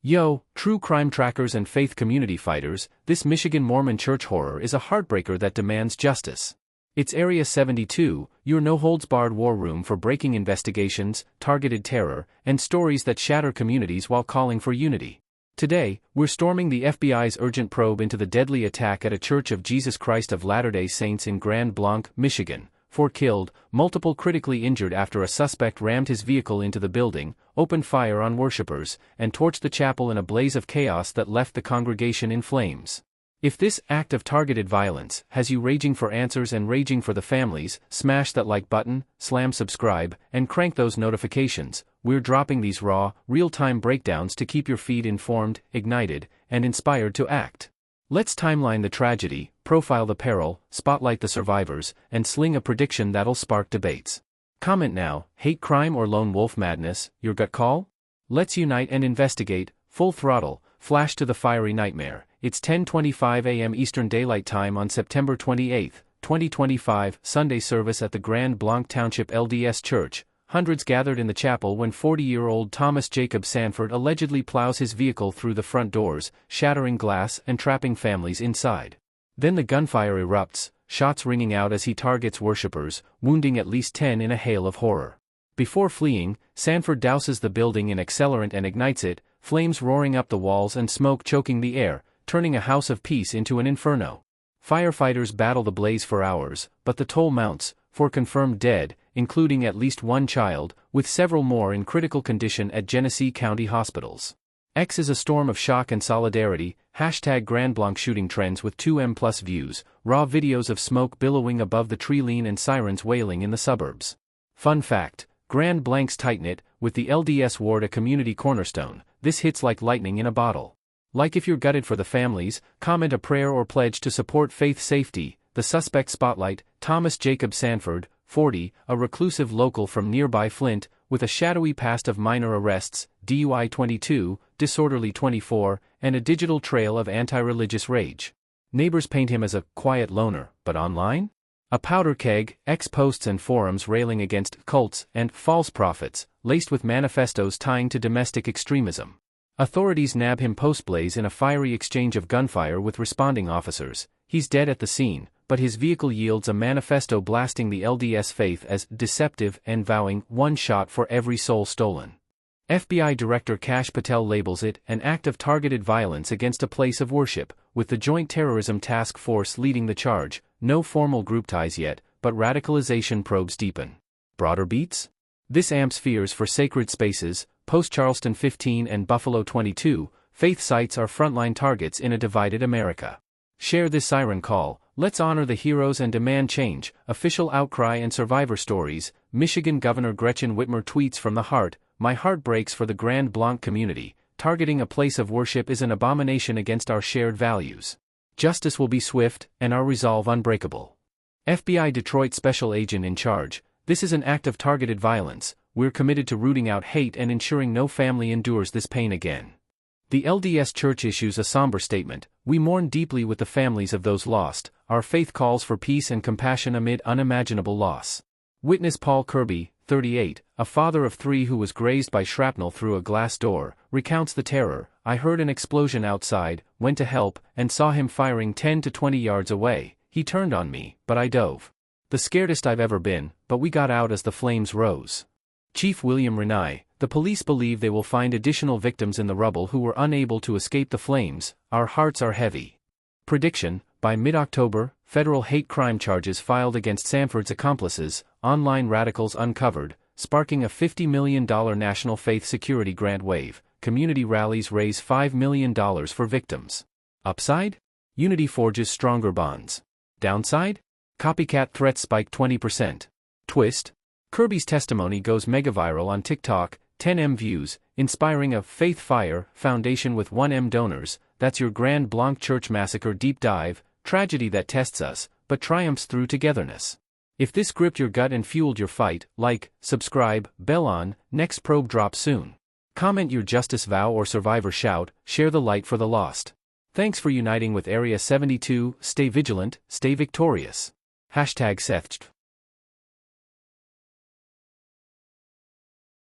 Yo, true crime trackers and faith community fighters, this Michigan Mormon church horror is a heartbreaker that demands justice. It's Area 72, your no-holds-barred war room for breaking investigations, targeted terror, and stories that shatter communities while calling for unity. Today, we're storming the FBI's urgent probe into the deadly attack at a Church of Jesus Christ of Latter-day Saints in Grand Blanc, Michigan. 4 killed, multiple critically injured after a suspect rammed his vehicle into the building, opened fire on worshippers, and torched the chapel in a blaze of chaos that left the congregation in flames. If this act of targeted violence has you raging for answers and raging for the families, smash that like button, slam subscribe, and crank those notifications. We're dropping these raw, real-time breakdowns to keep your feed informed, ignited, and inspired to act. Let's timeline the tragedy, profile the peril, spotlight the survivors, and sling a prediction that'll spark debates. Comment now, hate crime or lone wolf madness, your gut call? Let's unite and investigate, full throttle, flash to the fiery nightmare. It's 10:25 a.m. Eastern Daylight Time on September 28, 2025, Sunday service at the Grand Blanc Township LDS Church. Hundreds gathered in the chapel when 40-year-old Thomas Jacob Sanford allegedly plows his vehicle through the front doors, shattering glass and trapping families inside. Then the gunfire erupts, shots ringing out as he targets worshippers, wounding at least 10 in a hail of horror. Before fleeing, Sanford douses the building in accelerant and ignites it, flames roaring up the walls and smoke choking the air, turning a house of peace into an inferno. Firefighters battle the blaze for hours, but the toll mounts, 4 confirmed dead, including at least 1 child, with several more in critical condition at Genesee County hospitals. X is a storm of shock and solidarity, hashtag Grand Blanc shooting trends with 2M+ views, raw videos of smoke billowing above the tree line and sirens wailing in the suburbs. Fun fact, Grand Blanc's tight-knit, with the LDS ward a community cornerstone, this hits like lightning in a bottle. Like if you're gutted for the families, comment a prayer or pledge to support faith safety. The suspect spotlight, Thomas Jacob Sanford, 40, a reclusive local from nearby Flint, with a shadowy past of minor arrests, DUI 22, disorderly 24, and a digital trail of anti-religious rage. Neighbors paint him as a quiet loner, but online? A powder keg, ex-posts and forums railing against cults and false prophets, laced with manifestos tying to domestic extremism. Authorities nab him post-blaze in a fiery exchange of gunfire with responding officers. He's dead at the scene, but his vehicle yields a manifesto blasting the LDS faith as deceptive and vowing 1 shot for every soul stolen. FBI Director Kash Patel labels it an act of targeted violence against a place of worship, with the Joint Terrorism Task Force leading the charge. No formal group ties yet, but radicalization probes deepen. Broader beats? This amps fears for sacred spaces. Post Charleston 15 and Buffalo 22, faith sites are frontline targets in a divided America. Share this siren call. Let's honor the heroes and demand change. Official outcry and survivor stories. Michigan Governor Gretchen Whitmer tweets from the heart, "My heart breaks for the Grand Blanc community. Targeting a place of worship is an abomination against our shared values. Justice will be swift, and our resolve unbreakable." FBI Detroit Special Agent in charge, "This is an act of targeted violence. We're committed to rooting out hate and ensuring no family endures this pain again." The LDS Church issues a somber statement, "We mourn deeply with the families of those lost. Our faith calls for peace and compassion amid unimaginable loss." Witness Paul Kirby, 38, a father of 3 who was grazed by shrapnel through a glass door, recounts the terror. "I heard an explosion outside, went to help, and saw him firing 10 to 20 yards away. He turned on me, but I dove. The scaredest I've ever been, but we got out as the flames rose." Chief William Renai, "The police believe they will find additional victims in the rubble who were unable to escape the flames. Our hearts are heavy." Prediction, by mid-October, federal hate crime charges filed against Sanford's accomplices, online radicals uncovered, sparking a $50 million national faith security grant wave. Community rallies raise $5 million for victims. Upside? Unity forges stronger bonds. Downside? Copycat threats spike 20%. Twist? Kirby's testimony goes megaviral on TikTok, 10M views, inspiring a Faith Fire Foundation with 1M donors. That's your Grand Blanc Church Massacre deep dive, tragedy that tests us, but triumphs through togetherness. If this gripped your gut and fueled your fight, like, subscribe, bell on, next probe drops soon. Comment your justice vow or survivor shout, share the light for the lost. Thanks for uniting with Area 72, stay vigilant, stay victorious. Hashtag SETHJTV.